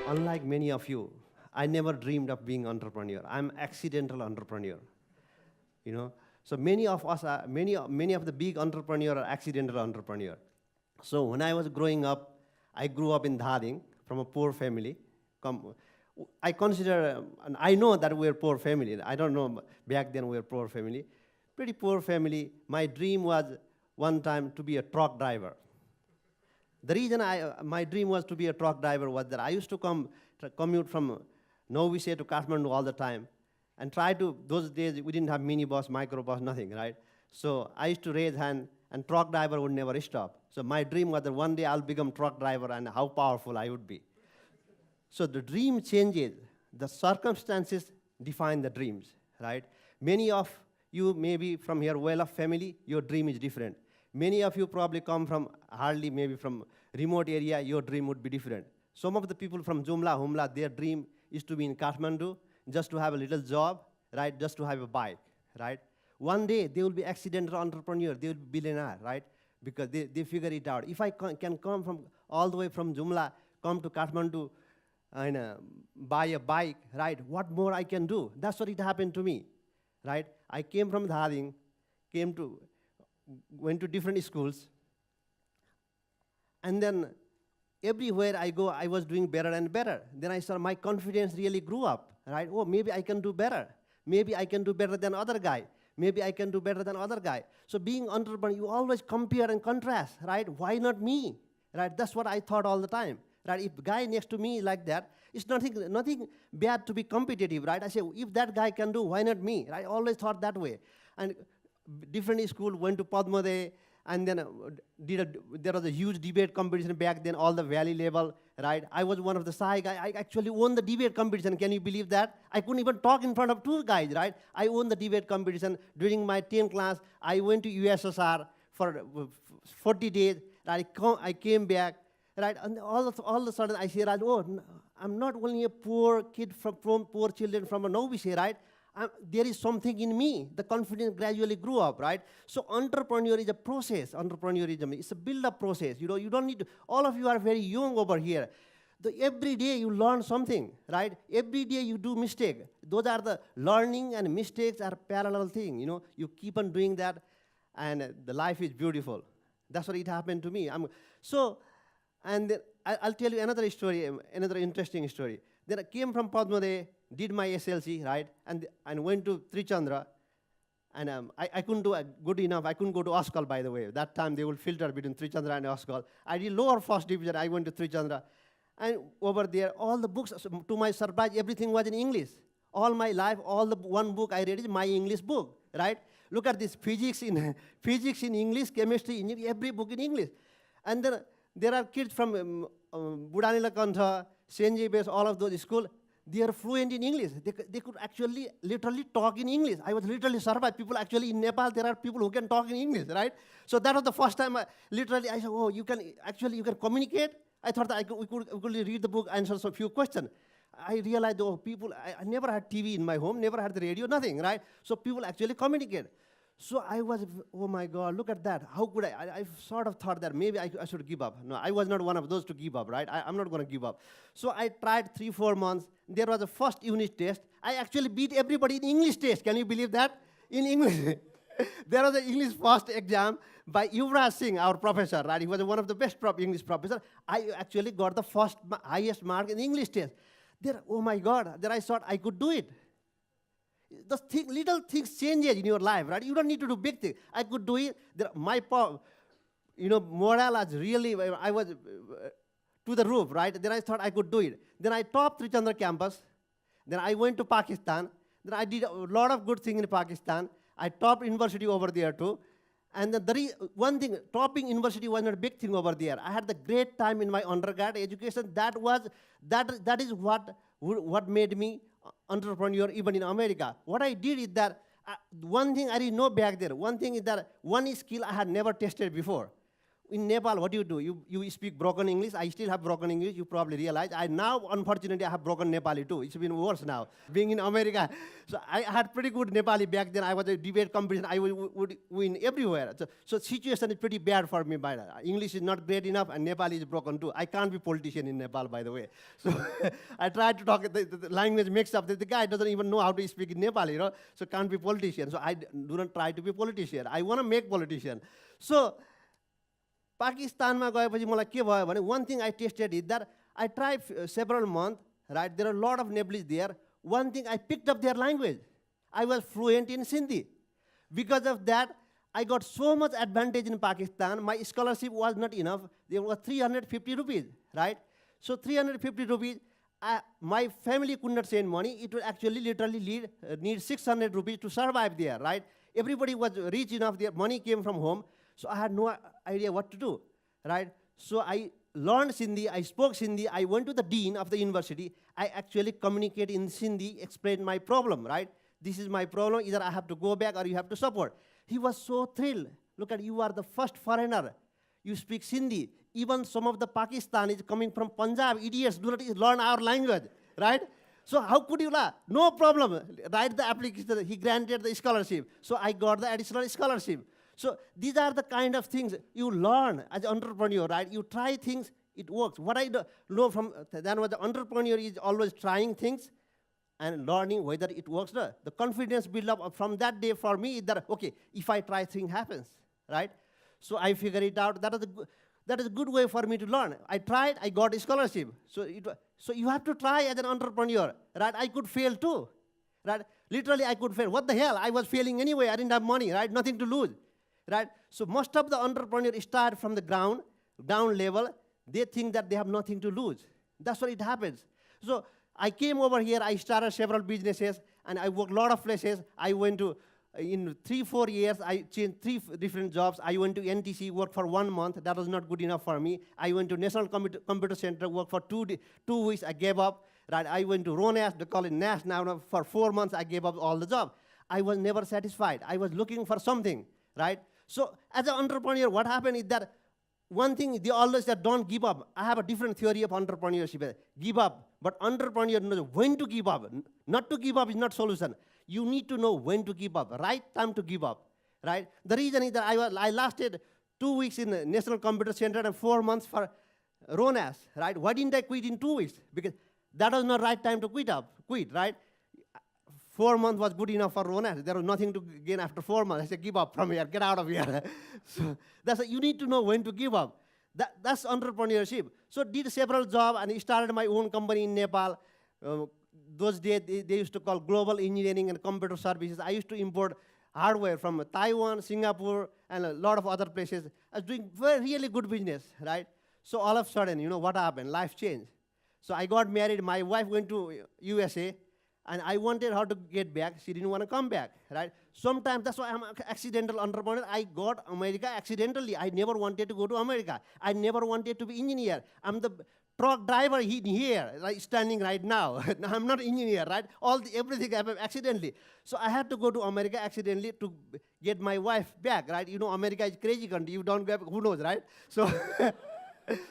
Unlike many of you, I never dreamed of being entrepreneur. I'm accidental entrepreneur. You know, so many of us are many of the big entrepreneurs are accidental entrepreneur. So when I was growing up, I grew up in Dhading from a poor family. I consider, and I know that we're poor family. I don't know back then we were poor family, pretty poor family. My dream was one time to be a truck driver. The reason my dream was to be a truck driver was that I used to commute from Novi Sad to Kathmandu all the time, and try to, those days we didn't have minibus, microbus, nothing, right? So I used to raise hand, and truck driver would never stop. So my dream was that one day I'll become truck driver and how powerful I would be. So the dream changes. The circumstances define the dreams, right? Many of you maybe from here well-off family, your dream is different. Many of you probably come from hardly maybe from remote area, your dream would be different. Some of the people from Jumla, Humla, their dream is to be in Kathmandu, just to have a little job, right? Just to have a bike, right? One day they will be accidental entrepreneur, they will be billionaire, right? Because they figure it out. If I can come from all the way from Jumla, come to Kathmandu and buy a bike, right? What more I can do? That's what it happened to me, right? I came from Dhading, went to different schools, and then everywhere I go, I was doing better and better. Then I saw my confidence really grew up, right? Oh, maybe I can do better. Maybe I can do better than other guy. Maybe I can do better than other guy. So being entrepreneur, you always compare and contrast, right? Why not me, right? That's what I thought all the time, right? If guy next to me like that, it's nothing bad to be competitive, right? I say, if that guy can do, why not me, right? I always thought that way. And different school, went to Padma, and then there was a huge debate competition back then, all the valley level, right? I was one of the shy guys. I actually won the debate competition. Can you believe that? I couldn't even talk in front of two guys, right? I won the debate competition. During my 10th class, I went to USSR for 40 days. Right? I came back, right? And all of a sudden, I say, right, oh, I'm not only a poor kid from poor children from a novice, right? There is something in me. The confidence gradually grew up, right? So entrepreneur is a process. Entrepreneurism is a build-up process. You know, you don't need to, all of you are very young over here. Every day you learn something, right? Every day you do mistake. Those are the learning and mistakes are parallel thing. You know, you keep on doing that, and the life is beautiful. That's what it happened to me. And I'll tell you another story, another interesting story. Then I came from Padma, did my SLC, right, and went to Trichandra, and I couldn't do good enough. I couldn't go to Oskal, by the way. That time they will filter between Trichandra and Oskal. I did lower first division. I went to Trichandra, and over there, all the books, to my surprise, everything was in English. All my life, one book I read is my English book, right? Look at this, physics in English, chemistry in every book in English. And then there are kids from Budanila Kantha, Senji Base, all of those schools. They are fluent in English. They could actually literally talk in English. I was literally surprised. People actually in Nepal, there are people who can talk in English, right? So that was the first time I said, oh, you can communicate? I thought that we could read the book, answer a few questions. I realized, oh, people, I never had TV in my home, never had the radio, nothing, right? So people actually communicate. So I was, oh my God, look at that. How could I sort of thought that maybe I should give up. No, I was not one of those to give up, right? I'm not going to give up. So I tried 3-4 months. There was a first unit test. I actually beat everybody in English test. Can you believe that? In English. There was an English first exam by Yuvraj Singh, our professor, right? He was one of the best English professors. I actually got the highest mark in the English test. There, oh my God, there I thought I could do it. Little things changes in your life, right? You don't need to do big things. I could do it. Morale was really, I was to the roof, right? Then I thought I could do it. Then I topped Trichandra campus. Then I went to Pakistan. Then I did a lot of good things in Pakistan. I topped university over there too. And then one thing, topping university was not a big thing over there. I had the great time in my undergrad education. That is what made me entrepreneur even in America. What I did is that one thing I didn't know back there. One thing is that one skill I had never tested before. in Nepal, what do? You speak broken English. I still have broken English. You probably realize. I now, unfortunately, I have broken Nepali too. It's been worse now, being in America. So I had pretty good Nepali back then. I was a debate competition. I would win everywhere. So situation is pretty bad for me. By English is not great enough, and Nepali is broken too. I can't be politician in Nepal, by the way. So I tried to talk. The language mixed up. The guy doesn't even know how to speak in Nepali, you know. So can't be politician. So I do not try to be politician. I want to make politician. So Pakistanma gaeपछि मलाई के भयो भने one thing I tasted is that I tried several months, right? There are a lot of Nepalese there. One thing, I picked up their language. I was fluent in Sindhi. Because of that, I got so much advantage in Pakistan. My scholarship was not enough. There was 350 rupees, right? So 350 rupees, my family could not send money. It would actually literally need 600 rupees to survive there, right? Everybody was rich enough. Their money came from home. So I had no idea what to do, right? So I learned Sindhi, I spoke Sindhi, I went to the dean of the university. I actually communicated in Sindhi, explained my problem, right? This is my problem, either I have to go back or you have to support. He was so thrilled. Look at, you are the first foreigner. You speak Sindhi. Even some of the Pakistanis coming from Punjab, idiots, do not learn our language, right? So how could you laugh? No problem. Write the application. He granted the scholarship. So I got the additional scholarship. So these are the kind of things you learn as an entrepreneur, right? You try things, it works. What I know from then was the entrepreneur is always trying things and learning whether it works or not. The confidence build up from that day for me is that, okay, if I try, thing happens, right? So I figure it out. That is a good way for me to learn. I tried, I got a scholarship. So you have to try as an entrepreneur, right? I could fail too, right? Literally, I could fail. What the hell? I was failing anyway. I didn't have money, right? Nothing to lose. Right? So most of the entrepreneurs start from the down level. They think that they have nothing to lose. That's what it happens. So I came over here. I started several businesses, and I worked a lot of places. I went to, in 3-4 years, I changed 3 different jobs. I went to NTC, worked for 1 month. That was not good enough for me. I went to National Computer Center, worked for 2 weeks. I gave up. Right? I went to RONAS, they call it NAS now. For 4 months, I gave up all the job. I was never satisfied. I was looking for something, right? So as an entrepreneur, what happened is that one thing, they always said, don't give up. I have a different theory of entrepreneurship. Give up. But entrepreneur knows when to give up. Not to give up is not solution. You need to know when to give up. Right time to give up. Right? The reason is that I lasted 2 weeks in the National Computer Center and 4 months for RONAS. Right? Why didn't I quit in 2 weeks? Because that was not right time to quit, right? 4 months was good enough for RONAS. There was nothing to gain after 4 months. I said, give up from here, get out of here. So you need to know when to give up. That's entrepreneurship. So did several jobs and started my own company in Nepal. Those days, they used to call Global Engineering and Computer Services. I used to import hardware from Taiwan, Singapore, and a lot of other places. I was doing really good business, right? So all of a sudden, you know what happened? Life changed. So I got married. My wife went to USA. And I wanted her to get back. She didn't want to come back, right? Sometimes, that's why I'm an accidental entrepreneur. I got America accidentally. I never wanted to go to America. I never wanted to be engineer. I'm the truck driver here, like standing right now. I'm not engineer, right? Everything happened accidentally. So I had to go to America accidentally to get my wife back, right? You know, America is crazy country. You don't go, who knows, right? So,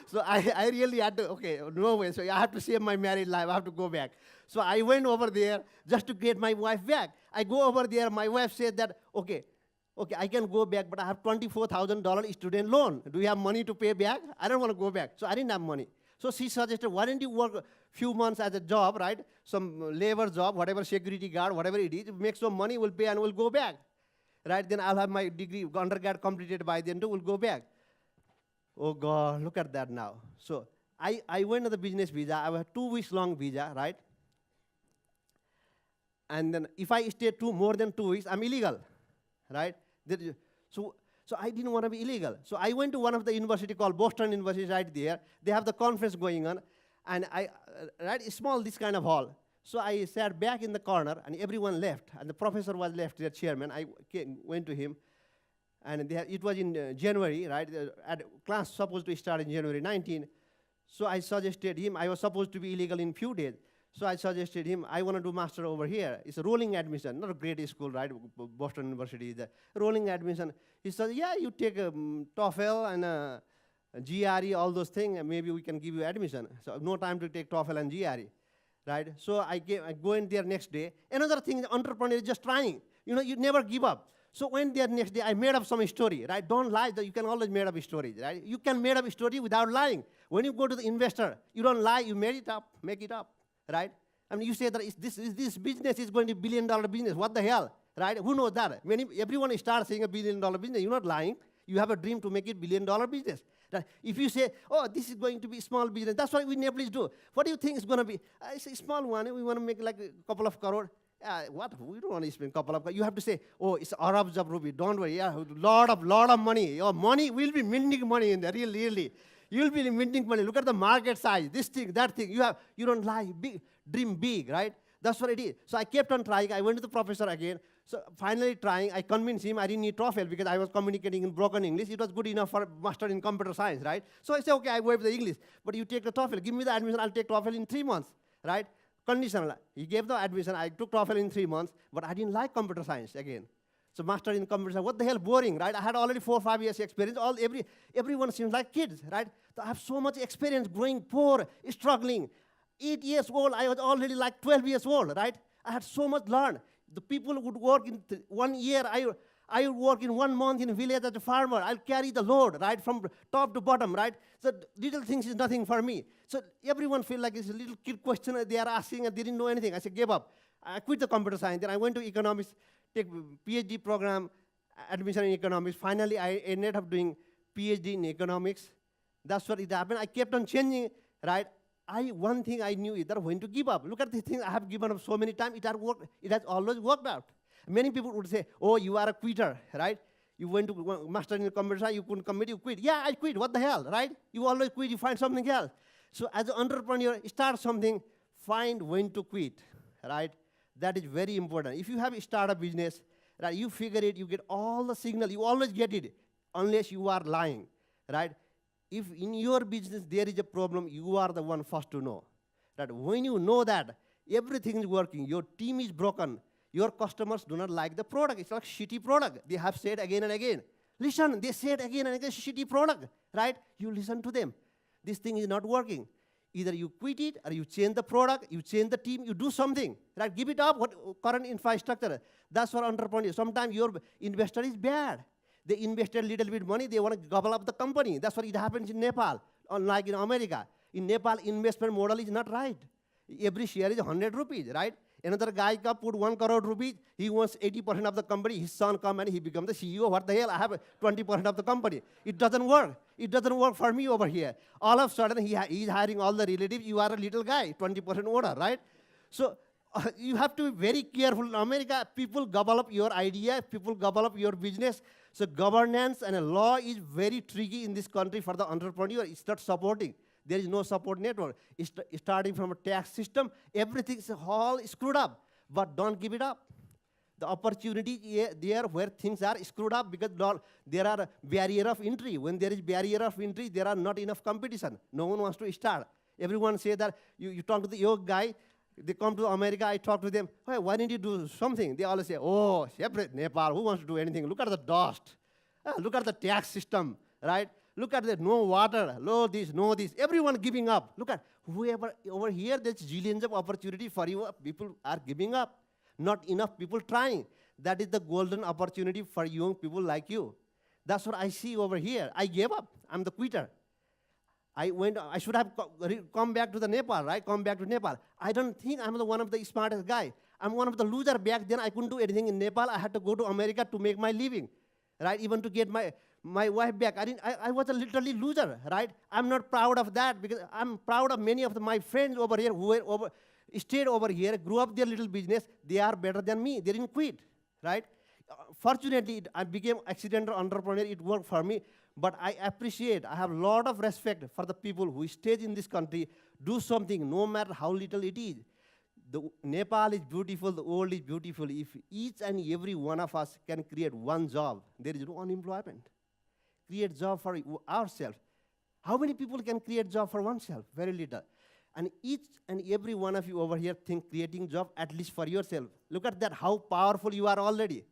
so I really had to, okay, no way. So I have to save my married life. I have to go back. So I went over there just to get my wife back. I go over there. My wife said that, okay, I can go back, but I have $24,000 student loan. Do you have money to pay back? I don't want to go back. So I didn't have money. So she suggested, why don't you work a few months as a job, right? Some labor job, whatever, security guard, whatever it is, make some money, we'll pay and we'll go back. Right? Then I'll have my degree, undergrad completed by then too, we'll go back. Oh God, look at that now. So I went on the business visa. I have a 2 weeks long visa, right? And then if I stay more than 2 weeks, I'm illegal, right? So I didn't want to be illegal. So I went to one of the university called Boston University right there. They have the conference going on. And right, small, this kind of hall. So I sat back in the corner and everyone left. And the professor was left, the chairman. I went to him. And it was in January, right? Class supposed to start in January 19. So I suggested him, I was supposed to be illegal in few days. So I suggested him, I want to do master over here. It's a rolling admission, not a great school, right? Boston University is a rolling admission. He said, yeah, you take a TOEFL and GRE, all those things, maybe we can give you admission. So no time to take TOEFL and GRE, right? So I go in there next day. Another thing, the entrepreneur is just trying. You never give up. So when there next day, I made up some story, right? Don't lie, you can always make up stories, right? You can make up a story without lying. When you go to the investor, you don't lie, you make it up, right? I mean, you say that this business is going to be $1 billion business. What the hell, right? Who knows that? Everyone starts saying $1 billion business. You're not lying. You have a dream to make it $1 billion business. Right? If you say, oh, this is going to be small business, that's what we Nepalese do. What do you think is going to be? I say small one. We want to make like a couple of crore. What? We don't want to spend a couple of crore. You have to say, oh, it's Arabs of Ruby. Don't worry. Yeah, lot of money. Your money will be minting money in there. Really. You'll be minting money. Look at the market size. This thing, that thing. You don't lie. Dream big, right? That's what it is. So I kept on trying. I went to the professor again. So finally trying, I convinced him I didn't need TOEFL because I was communicating in broken English. It was good enough for master in computer science, right? So I said, okay, I waive the English, but you take the TOEFL. Give me the admission, I'll take TOEFL in 3 months, right? Conditional. He gave the admission, I took TOEFL in 3 months, but I didn't like computer science again. So master in computer science, what the hell, boring, right? I had already 4 or 5 years experience. Everyone seems like kids, right? So I have so much experience growing poor, struggling. 8 years old, I was already like 12 years old, right? I had so much learned. The people would work in 1 year. I would work in 1 month in a village as a farmer. I'll carry the load, right, from top to bottom, right? So little things is nothing for me. So everyone feel like it's a little kid question they are asking and they didn't know anything. I said, gave up. I quit the computer science. Then I went to economics, take PhD program, admission in economics. Finally, I ended up doing PhD in economics. That's what it happened. I kept on changing, right? One thing I knew is that when to give up. Look at the thing I have given up so many times. It has always worked out. Many people would say, oh, you are a quitter, right? You went to master in computer science, you couldn't commit, you quit. Yeah, I quit. What the hell, right? You always quit, you find something else. So as an entrepreneur, start something, find when to quit, right? That is very important. If you have a startup business, right, you figure it, you get all the signal, you always get it, unless you are lying, right? If in your business there is a problem, you are the one first to know. That when you know that everything is working, your team is broken, your customers do not like the product. It's like shitty product. They have said again and again. Listen, they said again and again, shitty product, right? You listen to them. This thing is not working. Either you quit it or you change the product, you change the team, you do something, right? Give it up, current infrastructure. That's for entrepreneurs. Sometimes your investor is bad. They invested a little bit money, they want to gobble up the company. That's what it happens in Nepal, unlike in America. In Nepal, investment model is not right. Every share is 100 rupees, right? Another guy put 1 crore rupees, he wants 80% of the company, his son come and he becomes the CEO. What the hell, I have 20% of the company. It doesn't work. It doesn't work for me over here. All of a sudden, he's hiring all the relatives, you are a little guy, 20% owner, right? So you have to be very careful. In America, people gobble up your idea, people gobble up your business. So governance and a law is very tricky in this country for the entrepreneur. It's not supporting. There is no support network. It's starting from a tax system. Everything is all screwed up. But don't give it up. The opportunity there where things are screwed up because there are barrier of entry. When there is barrier of entry, there are not enough competition. No one wants to start. Everyone say that you talk to the young guy, they come to America, I talk to them, hey, why didn't you do something? They always say, oh, separate Nepal, who wants to do anything? Look at the dust. Look at the tax system, right? Look at the no water, no this. Everyone giving up. Look at whoever over here, there's zillions of opportunity for you. People are giving up. Not enough people trying. That is the golden opportunity for young people like you. That's what I see over here. I gave up. I'm the quitter. I should have come back to the Nepal, right? Come back to Nepal. I don't think I'm one of the smartest guy. I'm one of the loser back then. I couldn't do anything in Nepal. I had to go to America to make my living, right? Even to get my wife back. I was a literally loser, right? I'm not proud of that because I'm proud of many of my friends over here who stayed over here, grew up their little business. They are better than me. They didn't quit, right? Fortunately, I became accidental entrepreneur. It worked for me. But I have a lot of respect for the people who stay in this country, do something, no matter how little it is. Nepal is beautiful, the world is beautiful. If each and every one of us can create one job, there is no unemployment. Create job for ourselves. How many people can create job for oneself? Very little. And each and every one of you over here think creating job at least for yourself. Look at that, how powerful you are already.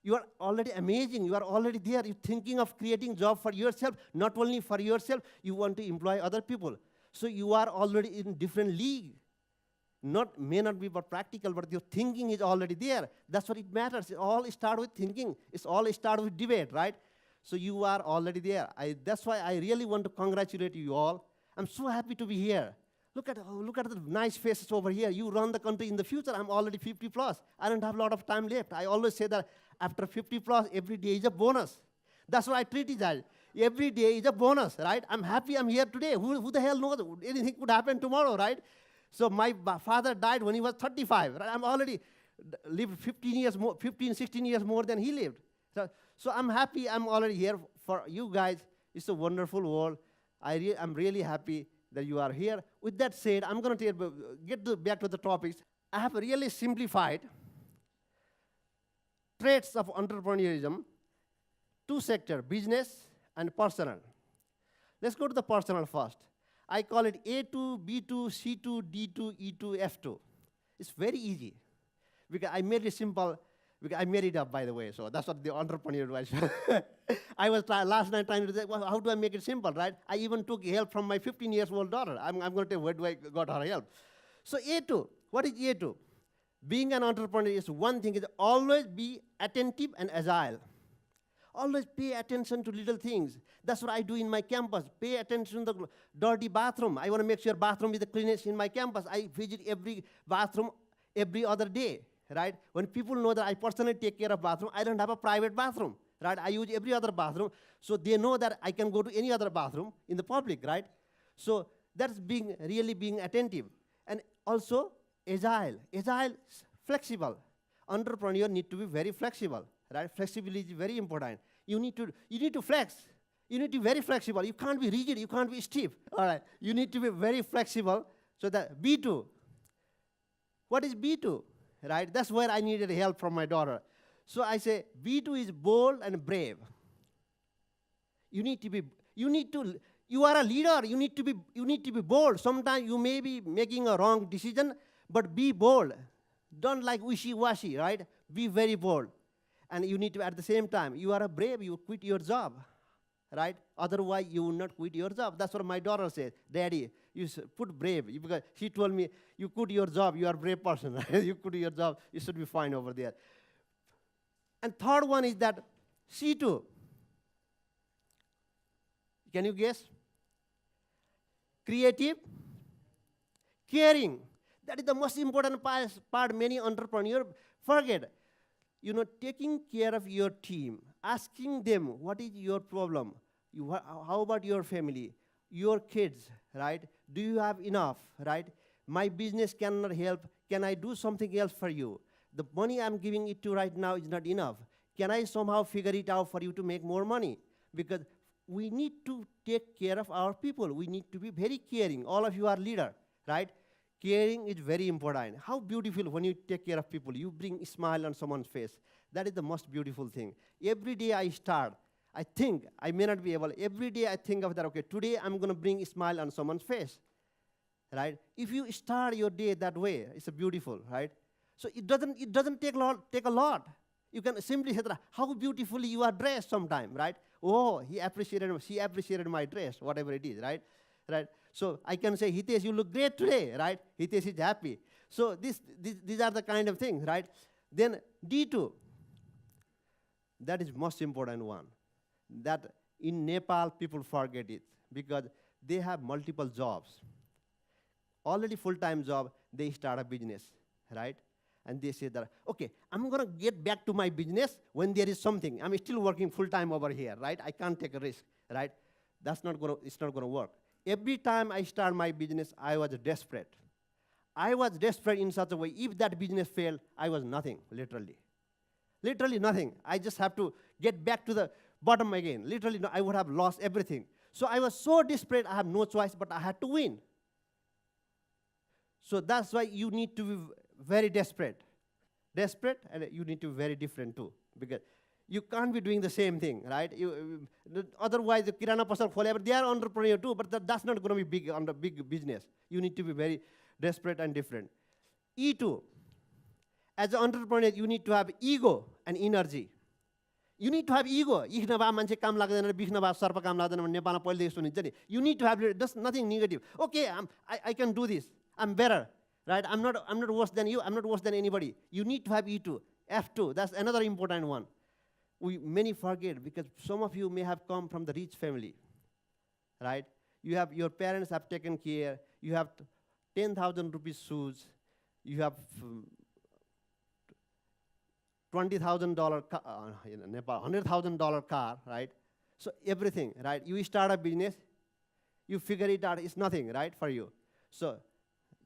You are already amazing. You are already there. You're thinking of creating job for yourself, not only for yourself, you want to employ other people. So you are already in different league. May not be but practical, but your thinking is already there. That's what it matters. It all starts with thinking. It's all starts with debate, right? So you are already there. That's why I really want to congratulate you all. I'm so happy to be here. Look at the nice faces over here. You run the country in the future. I'm already 50 plus. I don't have a lot of time left. I always say that after 50 plus, every day is a bonus. That's what I treat it as. Every day is a bonus, right? I'm happy I'm here today. Who the hell knows? Anything could happen tomorrow, right? So my father died when he was 35. Right? I'm already lived 16 years more than he lived. So I'm happy I'm already here for you guys. It's a wonderful world. I'm really happy that you are here. With that said, I'm going to get back to the topics. I have really simplified traits of entrepreneurship, two sectors, business and personal. Let's go to the personal first. I call it A2, B2, C2, D2, E2, F2. It's very easy. Because I made it simple. Because I made it up, by the way. So that's what the entrepreneur was. I was last night trying to say, well, how do I make it simple, right? I even took help from my 15-year-old daughter. I'm going to tell you where do I got her help. So A2, what is A2? Being an entrepreneur is one thing, is always be attentive and agile. Always pay attention to little things. That's what I do in my campus. Pay attention to the dirty bathroom. I want to make sure bathroom is the cleanest in my campus. I visit every bathroom every other day, right? When people know that I personally take care of bathroom, I don't have a private bathroom, right? I use every other bathroom, so they know that I can go to any other bathroom in the public, right? So that's really being attentive. And also agile, flexible. Entrepreneur need to be very flexible. Right? Flexibility is very important. You need to flex. You need to be very flexible. You can't be rigid. You can't be stiff. All right. You need to be very flexible. So that B2. What is B2? Right? That's where I needed help from my daughter. So I say B2 is bold and brave. You are a leader. You need to be bold. Sometimes you may be making a wrong decision, but be bold. Don't like wishy-washy, right? Be very bold. And you need to, at the same time, you are a brave, you quit your job, right? Otherwise, you will not quit your job. That's what my daughter says. Daddy, you put brave. Because she told me, you quit your job, you are a brave person. Right? You quit your job, you should be fine over there. And third one is that C2. Can you guess? Creative, caring. That is the most important part many entrepreneurs forget. Taking care of your team, asking them, what is your problem? How about your family, your kids, right? Do you have enough, right? My business cannot help. Can I do something else for you? The money I'm giving it to right now is not enough. Can I somehow figure it out for you to make more money? Because we need to take care of our people. We need to be very caring. All of you are leaders, right? Caring is very important. How beautiful when you take care of people. You bring a smile on someone's face. That is the most beautiful thing. Every day I start, I think, I may not be able, every day I think of that, okay, today I'm going to bring a smile on someone's face, right? If you start your day that way, it's a beautiful, right? So it doesn't take a lot. You can simply say that, how beautifully you are dressed sometime, right? Oh, she appreciated my dress, whatever it is, right? Right? So I can say, Hitesh, you look great today, right? Hitesh is happy. So these are the kind of things, right? Then D2, that is most important one. That in Nepal, people forget it because they have multiple jobs. Already full-time job, they start a business, right? And they say that, okay, I'm going to get back to my business when there is something. I'm still working full-time over here, right? I can't take a risk, right? It's not going to work. Every time I start my business, I was desperate. I was desperate in such a way, if that business failed, I was nothing, literally. Literally nothing. I just have to get back to the bottom again. Literally, I would have lost everything. So I was so desperate, I have no choice, but I had to win. So that's why you need to be very desperate. Desperate, and you need to be very different too. Because you can't be doing the same thing, right? Otherwise, the Kirana person, whatever, they are entrepreneur too, but that's not going to be big on the big business. You need to be very desperate and different. E2, as an entrepreneur, you need to have ego and energy. You need to have ego. इख नभए मान्छे काम लाग्दैन, बिख नभए सर्प काम लाग्दैन भने नेपालमा पहिलेदेखि सुनिन्छ नि. You need to have just nothing negative. Okay, I can do this. I'm better, right? I'm not worse than you. I'm not worse than anybody. You need to have E2, F2. That's another important one. Many forget because some of you may have come from the rich family, right? Your parents have taken care. You have 10,000 rupees shoes. You have $20,000 in Nepal, $100,000 car, right? So everything, right? You start a business, you figure it out. It's nothing, right, for you. So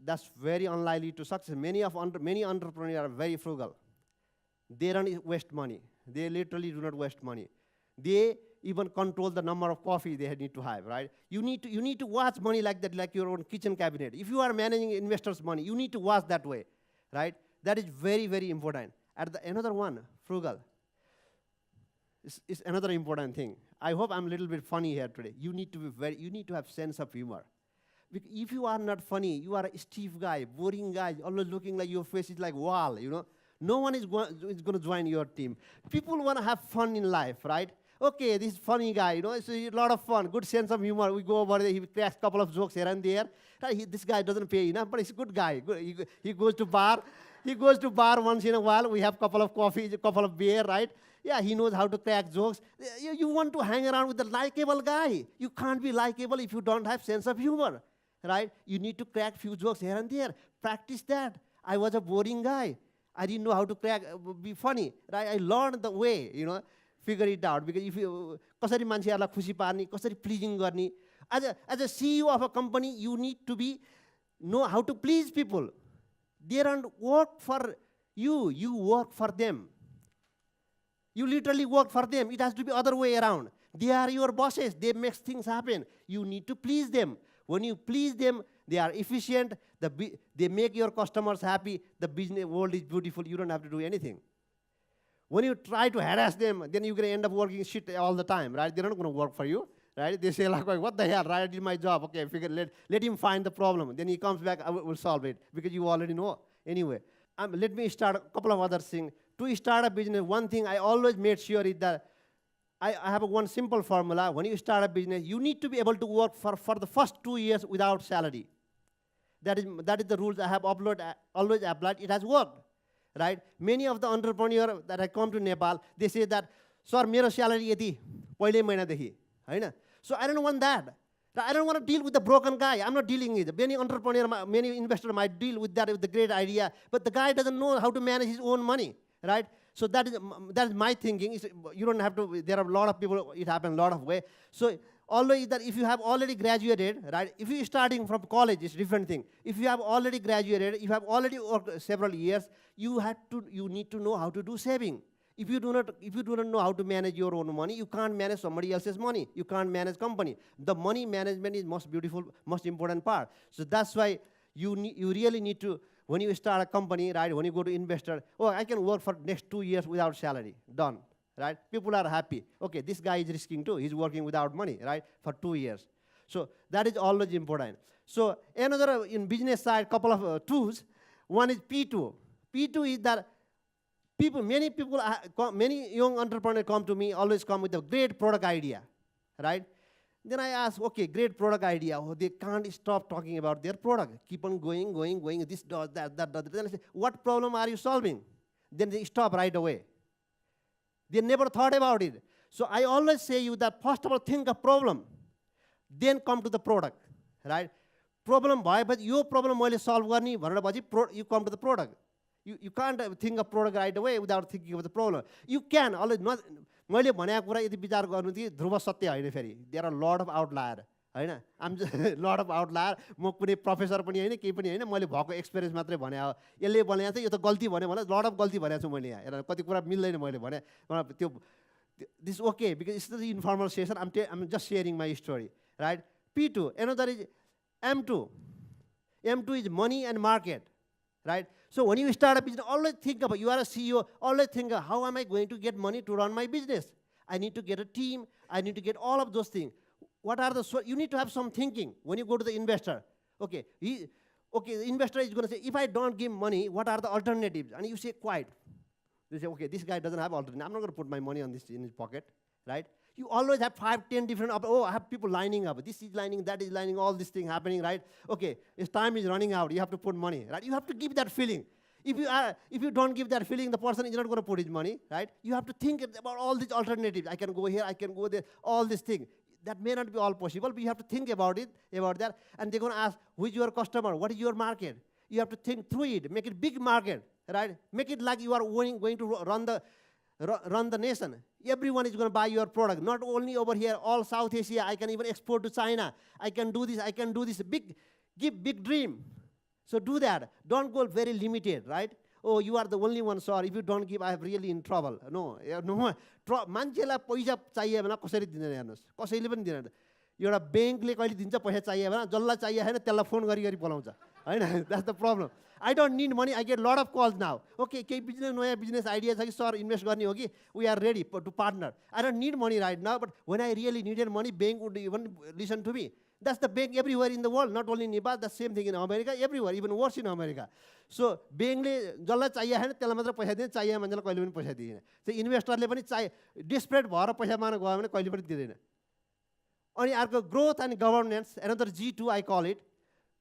that's very unlikely to success. Many entrepreneurs are very frugal. They don't waste money. They literally do not waste money. They even control the number of coffee they need to have, right? You need to watch money like that, like your own kitchen cabinet. If you are managing investors' money, you need to watch that way, right? That is very, very important. Another one, frugal. It's another important thing. I hope I'm a little bit funny here today. You need to have sense of humor. If you are not funny, you are a stiff guy, boring guy, always looking like your face is like wall, you know. No one is going to join your team. People want to have fun in life, right? Okay, this funny guy, you know, it's a lot of fun, good sense of humor. We go over there, he cracks a couple of jokes here and there. This guy doesn't pay enough, but he's a good guy. He goes to bar. He goes to bar once in a while. We have a couple of coffee, a couple of beer, right? Yeah, he knows how to crack jokes. You want to hang around with a likable guy. You can't be likable if you don't have sense of humor, right? You need to crack few jokes here and there. Practice that. I was a boring guy. I didn't know how to be funny, right? I learned the way, you know, figure it out. Because if you, कसरी मान्छेहरुलाई खुसी पार्ने, कसरी pleasing गर्ने, as a CEO of a company, you need to know how to please people. They don't work for you, you work for them. You literally work for them. It has to be other way around. They are your bosses. They make things happen. You need to please them. When you please them, they are efficient. They make your customers happy. The business world is beautiful. You don't have to do anything. When you try to harass them, then you're going to end up working shit all the time, right? They're not going to work for you, right? They say, like, what the hell, right? I did my job. Okay, let him find the problem. Then he comes back, I will solve it, because you already know. Anyway, let me start a couple of other things. To start a business, one thing I always made sure is that I have one simple formula. When you start a business, you need to be able to work for the first 2 years without salary. That is the rules I have always applied. It has worked, right? Many of the entrepreneurs that have come to Nepal, they say that, sir, मेरो salary यति पहिले महिनादेखि, हैन? So I don't want that. I don't want to deal with the broken guy. I'm not dealing with it. Many entrepreneur, many investor might deal with that with the great idea, but the guy doesn't know how to manage his own money, right? So that is my thinking. You don't have to. There are a lot of people. It happens a lot of way. So always that if you have already graduated, right? If you are starting from college, it's a different thing. If you have already graduated, you have already worked several years, you need to know how to do saving. If you do not know how to manage your own money, you can't manage somebody else's money. You can't manage company. The money management is most beautiful, most important part. So that's why you really need to, when you start a company, right, when you go to investor, oh, I can work for next 2 years without salary. Done, right? People are happy. Okay, this guy is risking too. He's working without money, right, for 2 years. So that is always important. So another, in business side, couple of tools. One is P2. P2 is that many young entrepreneurs come to me, always come with a great product idea, right? Then I ask, okay, great product idea. Oh, they can't stop talking about their product. Keep on going. This does that. Then I say, what problem are you solving? Then they stop right away. They never thought about it. So I always say you that first of all think of problem, then come to the product, right? Problem bhyo, but your problem मैले solve गर्ने भनेर पछि you come to the product. You can't think of product right away without thinking of the problem. You can always not. मैले भनेको कुरा यदि विचार गर्नु थियो ध्रुव सत्य होइन फेरि. There are a lot of outlier, Hahn? I'm just a lot of outlier. म कुनै प्रोफेसर पनि हैन, केही पनि हैन. मैले भएको एक्सपिरियन्स मात्रै भने हो. यसले भनेको थियो यो त गल्ती भन्यो भने lot of गल्ती भनेको छु मैले यहाँ. हेर कति कुरा मिल्दैन मैले भने. त्यो this is okay because it's the informal session. I'm just sharing my story, right? P2. Another is M2. M2 is money and market, right? So when you start a business, always think about, you are a CEO, always think of how am I going to get money to run my business? I need to get a team. I need to get all of those things. You need to have some thinking when you go to the investor. Okay, the investor is going to say, if I don't give money, what are the alternatives? And you say, quiet. They say, okay, this guy doesn't have alternative. I'm not going to put my money on this in his pocket, right? You always have 5, 10 different, I have people lining up. This is lining, that is lining, all this thing happening, right? Okay, his time is running out. You have to put money, right? You have to give that feeling. If you don't give that feeling, the person is not going to put his money, right? You have to think about all these alternatives. I can go here, I can go there, all these things. That may not be all possible, but you have to think about it, about that. And they're going to ask, who is your customer? What is your market? You have to think through it. Make it big market, right? Make it like you are going to run the nation. Everyone is going to buy your product. Not only over here, all South Asia. I can even export to China. I can do this. I can do this. Give big dream. So do that. Don't go very limited, right? Oh, you are the only one, sorry. If you don't give, I am really in trouble. No. मान्छेलाई पैसा चाहिए भने कसरी दिँदैन हेर्नुहोस् कसैले पनि दिँदैन एउटा बैंकले कहिले दिन्छ पैसा चाहिए भने जसलाई चाहिए हैन त्यसलाई फोन गरी बोलाउँछ हैन that's the problem. I don't need money. I get a lot of calls now. Okay, केही बिजनेस नयाँ बिजनेस आइडिया छ कि सर इन्भेस्ट गर्ने हो कि we are ready to partner. I don't need money right now, but when I really needed money, bank would even listen to me. That's the bank everywhere in the world, not only in Nepal. The same thing in America, everywhere, even worse in America. So bankले जसलाई चाहिए हैन त्यसलाई मात्र पैसा दिन्छ चाहिए मान्छेलाई कहिले पनि पैसा दिदैन. So इन्भेस्टरले पनि चाहिए desperate भएर पैसा माग्न गयो भने कहिले पनि दिदैन. अनि अर्को growth and governance, another G2 I call it.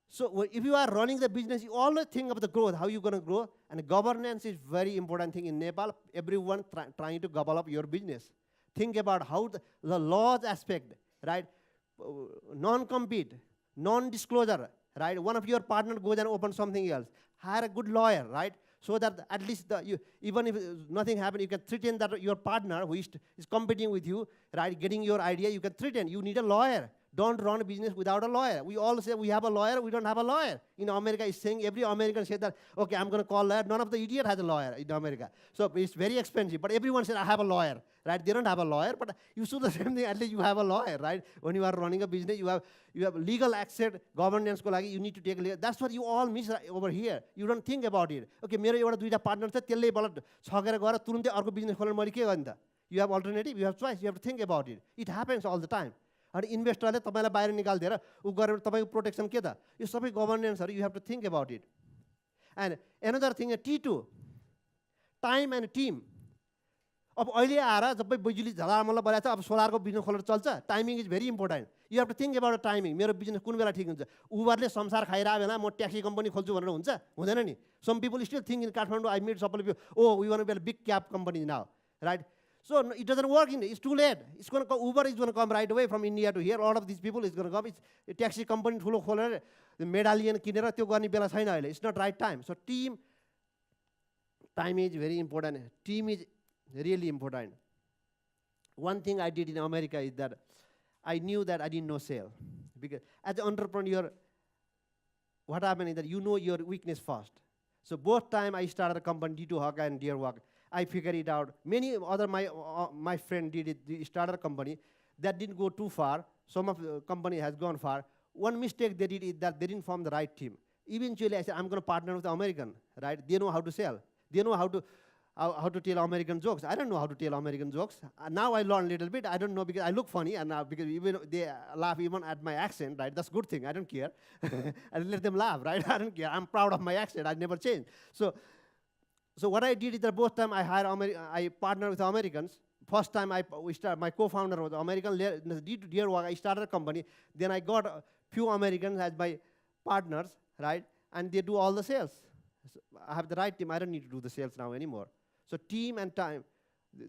So if you are running the business, you always think of the growth, how you going to grow. And governance is very important thing in Nepal. Everyone trying to gobble up your business. Think about how the laws aspect, right? Non-compete, non-disclosure, right? One of your partners goes and opens something else. Hire a good lawyer, right? So that at least even if nothing happens, you can threaten that your partner who is competing with you, right? Getting your idea, you can threaten. You need a lawyer. Don't run a business without a lawyer. We all say we have a lawyer, we don't have a lawyer. In America, it's saying every American says that, okay, I'm going to call a lawyer. None of the idiot has a lawyer in America. So it's very expensive. But everyone says, I have a lawyer, right? They don't have a lawyer, but you do the same thing. At least you have a lawyer, right? When you are running a business, you have legal access, governance, you need to take legal. That's what you all miss over here. You don't think about it. Okay, मेरो एउटा दुईटा partner छ त्यसले बल्ल छगेर गएर तुरुन्तै अर्को business खोल्न मैले के गर्ने त? You have alternative, you have choice, you have to think about it. It happens all the time. अनि इन्भेस्टरले तपाईलाई बाहिर निकाल्दिएर उ गरेर तपाईको प्रोटेक्सन के त यो सबै गभर्नेन्सहरु you have to think about it. And another thing T2 time and team. अब अहिले आएर जब बिजुली झलामल्ल बढाछ अब सोलरको बिजनेस खोलेर चल्छ timing is very important. You have to think about the timing. मेरो बिजनेस कुन बेला ठीक हुन्छ. उबरले संसार खाइरा बेला म ट्याक्सी कम्पनी खोल्छु भनेर हुन्छ हुँदैन नि. Some people still think in Kathmandu. I meet couple of people, oh, we want to be a big cab company now, right? So it doesn't work. It's too late. It's going to go, Uber is going to come right away from India to here. A lot of these people is going to come. It's a taxi company ठुलो खोलेर medallion किनेर त्यो गर्ने बेला छैन अहिले. It's not right time. So time is very important. Team is really important. One thing I did in America is that I knew that I didn't know sales. Because as an entrepreneur, what happened is that you know your weakness first. So both time I started a company, D2 Hawk and Deerwalk, I figured it out. Many other my friend did it. They started a company that didn't go too far. Some of the company has gone far. One mistake they did is that they didn't form the right team. Eventually, I said, I'm going to partner with the American, right? They know how to sell. They know how to tell American jokes. I don't know how to tell American jokes. Now I learn a little bit. I don't know because I look funny, and because even they laugh even at my accent, right? That's a good thing. I don't care. I let them laugh, right? I don't care. I'm proud of my accent. I never change. So what I did is that both time I partnered with Americans. First time my co-founder was American. Deerwalk, I started a company. Then I got a few Americans as my partners, right? And they do all the sales. So I have the right team. I don't need to do the sales now anymore. So team and time,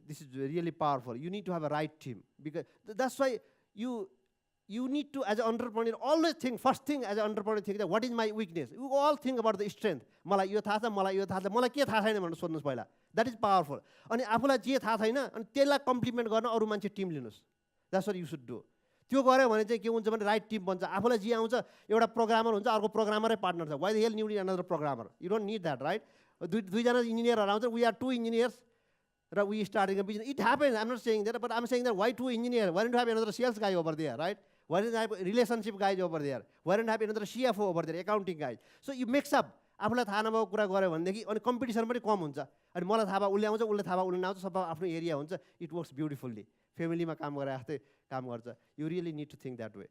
this is really powerful. You need to have a right team. Because that's why you need to, as an entrepreneur, always think, first thing as an entrepreneur, think that what is my weakness? You all think about the strength. मलाई यो थाहा छ मलाई के थाहा छैन भनेर सोध्नुस् पहिला. That is powerful. अनि आफूलाई जे थाहा छैन अनि त्यसलाई कम्प्लिमेन्ट गर्न अरु मान्छे Tim लिनुस्. That's what you should do. त्यो गर्यो भने चाहिँ के हुन्छ भने राइट टिम बन्छ. आफूलाई जे आउँछ एउटा प्रोग्रामर हुन्छ अर्को प्रोग्रामरै पार्टनर छ. Why the hell you need another programmer? You don't need that, right? दुईजना इन्जिनियरहरु आउँछ. We are two engineers. We starting a business. It happens. I'm not saying that, but I'm saying that why two engineers? Why don't you have another sales guy over there, right? Why don't you have relationship guys over there? Why don't you have another CFO over there, accounting guys? So you mix up. आफूलाई थाहा नभएको कुरा गर्यो भनेदेखि अनि competition पनि कम हुन्छ. अनि मलाई थाहा भए उसले आउँछ उसले थाहा भए उसले नआउँछ सबै आफ्नो एरिया हुन्छ. It works beautifully. फ्यामिलीमा काम गरे जस्तै काम गर्छ. You really need to think that way.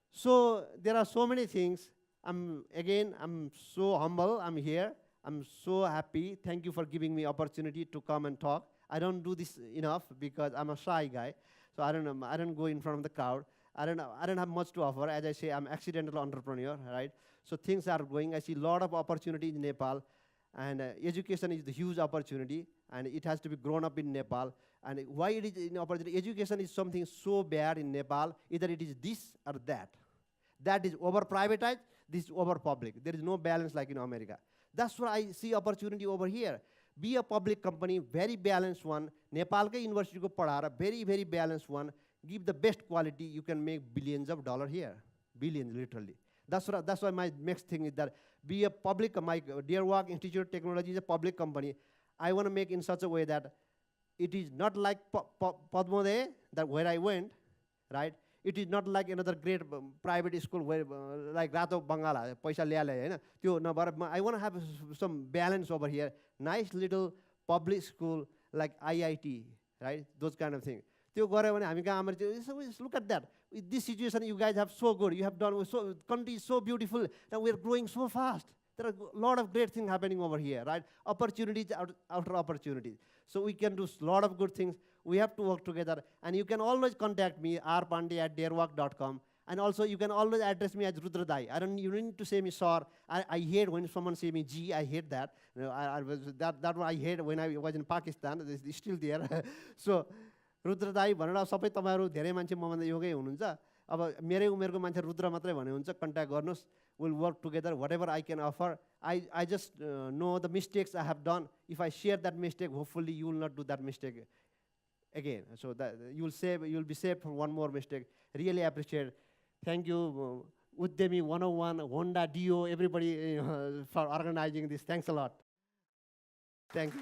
So there are so many things. I'm so humble. I'm here. I'm so happy. Thank you for giving me opportunity to come and talk. I don't do this enough because I'm a shy guy. So I don't go in front of the crowd. I don't have much to offer. As I say, I'm accidental entrepreneur, right? So things are going. I see a lot of opportunity in Nepal, and education is the huge opportunity, and it has to be grown up in Nepal. And why it is an opportunity? Education is something so bad in Nepal. Either it is this or that. That is over privatized. This is over public. There is no balance like in America. That's why I see opportunity over here. Be a public company, very balanced one. Nepal ke university ko padhara, very, very balanced one. Give the best quality, you can make billions of dollars here. Billions, literally. That's why my next thing is that be a public, my Deerwalk Institute of Technology is a public company. I want to make in such a way that it is not like Padmodaya, that where I went, right? It is not like another great private school where, like Rato Bangala, paisa ल्याले Hahn. I want to have some balance over here. Nice little public school like IIT, right? Those kind of things. So look at that. With this situation, you guys have so good. You have done so. Country is so beautiful, and we are growing so fast. There are a lot of great things happening over here, right? Opportunities after opportunities. So we can do a lot of good things. We have to work together. And you can always contact me, rpandey@deerwalk.com. And also, you can always address me as Rudra Dai. You don't need to say me sir. I hate when someone say me G. I hate that. That one I hate when I was in Pakistan. It's still there. So, Rudra Dai, भनेर सबै तपाईहरु धेरै मान्छे मभन्दा योगै हुनुहुन्छ. अब मेरै उमेरको मान्छे रुद्र मात्रै भने हुन्छ, कन्ट्याक्ट गर्नुस्. We'll work together, whatever I can offer. I just know the mistakes I have done. If I share that mistake, hopefully you will not do that mistake again. So that you'll be saved for one more mistake. Really appreciate it. Thank you, Udhyami 101, Honda, Dio, everybody for organizing this. Thanks a lot. Thank you.